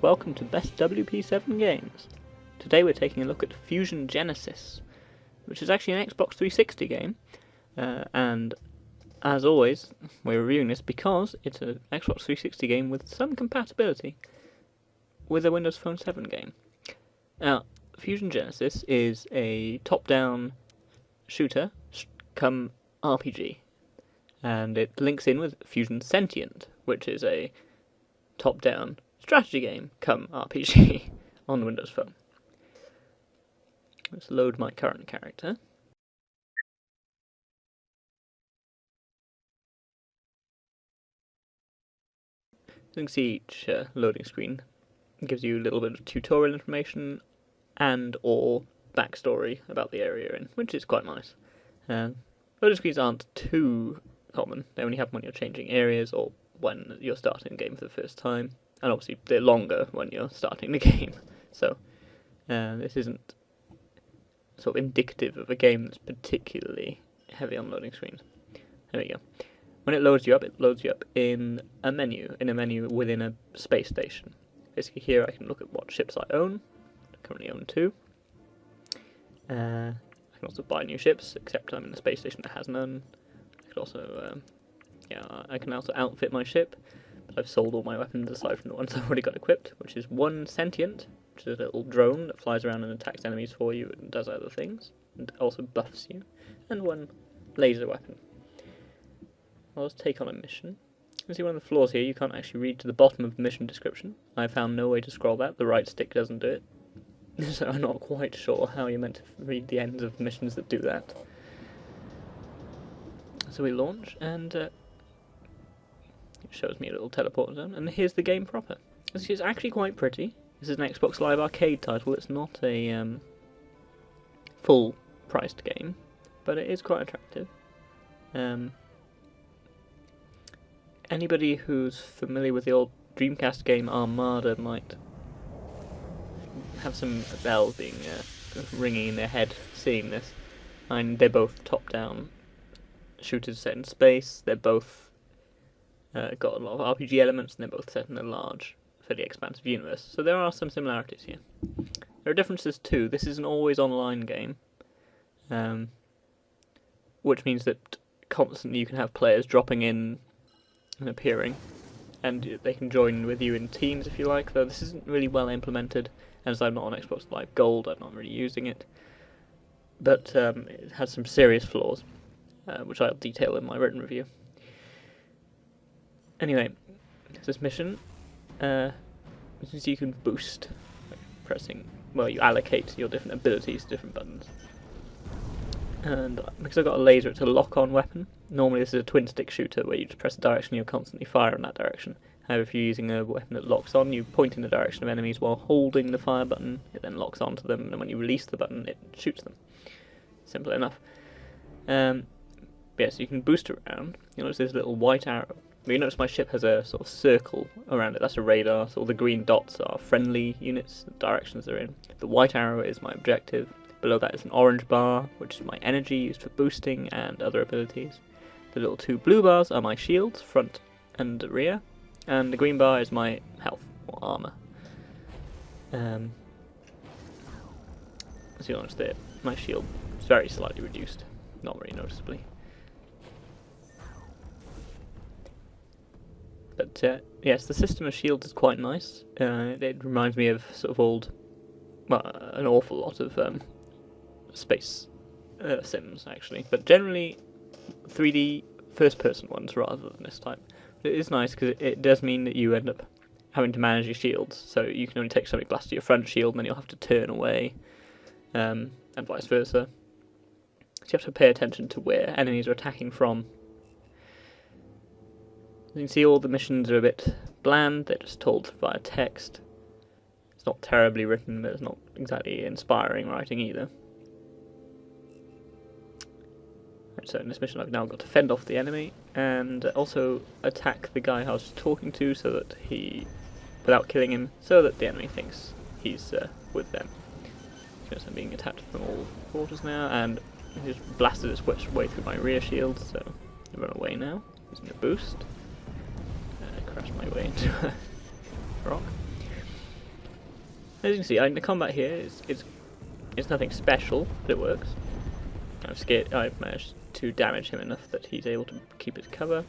welcome to Best WP7 Games. Today we're taking a look at Fusion Genesis, which is actually an Xbox 360 game, and as always, we're reviewing this because it's an Xbox 360 game with some compatibility with a Windows Phone 7 game. Now, Fusion Genesis is a top-down shooter come RPG, and it links in with Fusion Sentient, which is a top-down strategy game come RPG on Windows Phone. Let's load my current character. You can see each loading screen gives you a little bit of tutorial information and or backstory about the area you're in, which is quite nice. Loading screens aren't too common. They only happen when you're changing areas or when you're starting the game for the first time, and obviously they're longer when you're starting the game. So this isn't sort of indicative of a game that's particularly heavy on loading screens. There we go. When it loads you up in a menu within a space station. Basically here I can look at what ships I own. I currently own 2. I can also buy new ships, except I'm in a space station that has none. I could also, I can also outfit my ship, but I've sold all my weapons aside from the ones I've already got equipped, which is one Sentient, which is a little drone that flies around and attacks enemies for you and does other things, and also buffs you, and one laser weapon. Let's take on a mission. You can see one of the flaws here, you can't actually read to the bottom of the mission description. I found no way to scroll that, the right stick doesn't do it. So I'm not quite sure how you're meant to read the ends of missions that do that. So we launch, and it shows me a little teleport zone, and here's the game proper. This is actually quite pretty. This is an Xbox Live Arcade title, it's not a full-priced game, but it is quite attractive. Anybody who's familiar with the old Dreamcast game Armada might have some bells being ringing in their head seeing this. And they're both top-down shooters set in space. They're both got a lot of RPG elements, and they're both set in a large, fairly expansive universe. So there are some similarities here. There are differences too. This is an always online game, which means that constantly you can have players dropping in and appearing, and they can join with you in teams if you like, though this isn't really well implemented, and as I'm not on Xbox Live Gold, I'm not really using it. But it has some serious flaws, which I'll detail in my written review. Anyway, this mission, you can boost, you allocate your different abilities to different buttons. And because I've got a laser, it's a lock-on weapon. Normally this is a twin-stick shooter where you just press a direction and you'll constantly fire in that direction. However, if you're using a weapon that locks on, you point in the direction of enemies while holding the fire button, it then locks onto them, and when you release the button, it shoots them. Simple enough. So you can boost around. You'll notice this little white arrow. You notice my ship has a sort of circle around it. That's a radar, so all the green dots are friendly units, the directions they're in. The white arrow is my objective. Below that is an orange bar, which is my energy used for boosting and other abilities. The little 2 blue bars are my shields, front and rear, and the green bar is my health, or armour. So you'll notice that my shield is very slightly reduced, not very noticeably. But yes, the system of shields is quite nice. It reminds me of sort of old, an awful lot of space sims actually, but generally 3D first-person ones rather than this type. But it is nice because it does mean that you end up having to manage your shields, so you can only take so many blasts to your front shield and then you'll have to turn away, and vice versa. So you have to pay attention to where enemies are attacking from. You can see all the missions are a bit bland, they're just told via text. It's not terribly written, but it's not exactly inspiring writing either. So in this mission I've now got to fend off the enemy and also attack the guy I was talking to so that without killing him, so that the enemy thinks he's with them. So I'm being attacked from all quarters now, and he just blasted its way through my rear shield, so I run away now, using a boost. Crash my way into a rock. As you can see, the combat here is nothing special, but it works. I've managed to damage him enough that he's able to keep his cover.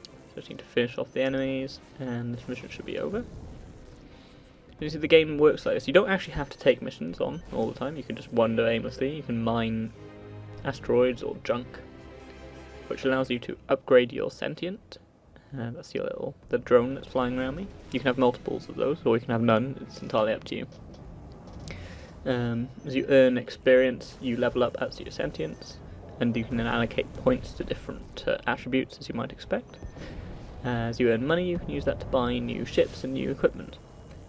So I just need to finish off the enemies, and this mission should be over. You see, the game works like this. You don't actually have to take missions on all the time. You can just wander aimlessly. You can mine asteroids or junk, which allows you to upgrade your sentient. That's the drone that's flying around me. You can have multiples of those, or you can have none. It's entirely up to you. As you earn experience, you level up as your sentience, and you can then allocate points to different attributes, as you might expect. As you earn money, you can use that to buy new ships and new equipment.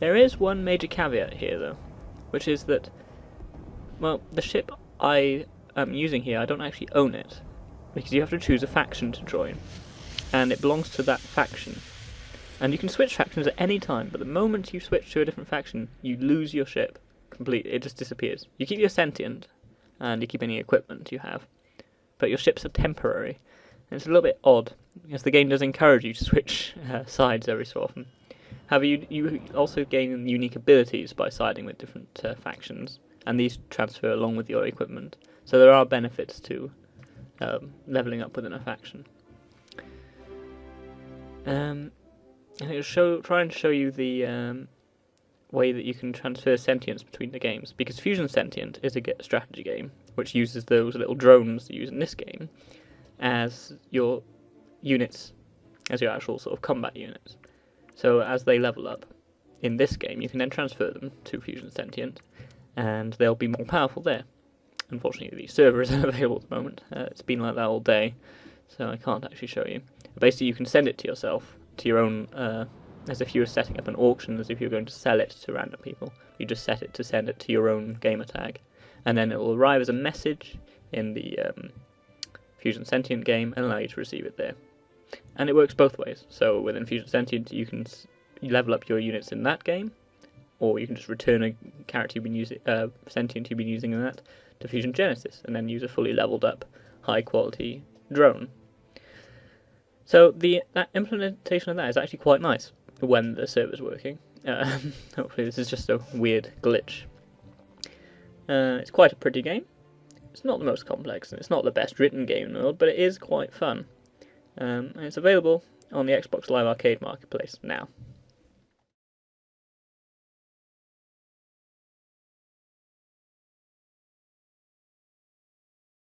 There is one major caveat here, though, which is that, well, the ship I am using here, I don't actually own it, because you have to choose a faction to join, and it belongs to that faction. And you can switch factions at any time, but the moment you switch to a different faction, you lose your ship completely. It just disappears. You keep your sentient, and you keep any equipment you have, but your ships are temporary. And it's a little bit odd, because the game does encourage you to switch sides every so often. However, you also gain unique abilities by siding with different factions, and these transfer along with your equipment. So there are benefits to leveling up within a faction. And it'll try and show you the way that you can transfer sentience between the games, because Fusion Sentient is a strategy game, which uses those little drones you use in this game as your units, as your actual sort of combat units. So as they level up in this game, you can then transfer them to Fusion Sentient, and they'll be more powerful there. Unfortunately, the server isn't available at the moment. It's been like that all day, so I can't actually show you. Basically, you can send it to yourself, to your own, as if you were setting up an auction, as if you were going to sell it to random people. You just set it to send it to your own gamer tag, and then it will arrive as a message in the Fusion Sentient game and allow you to receive it there. And it works both ways. So within Fusion Sentient, you can level up your units in that game, or you can just return a character you've been using, sentient you've been using in that, to Fusion Genesis, and then use a fully leveled up, high quality drone. So that implementation of that is actually quite nice when the server's working. Hopefully this is just a weird glitch. It's quite a pretty game. It's not the most complex, and it's not the best written game in the world, but it is quite fun. And it's available on the Xbox Live Arcade Marketplace now.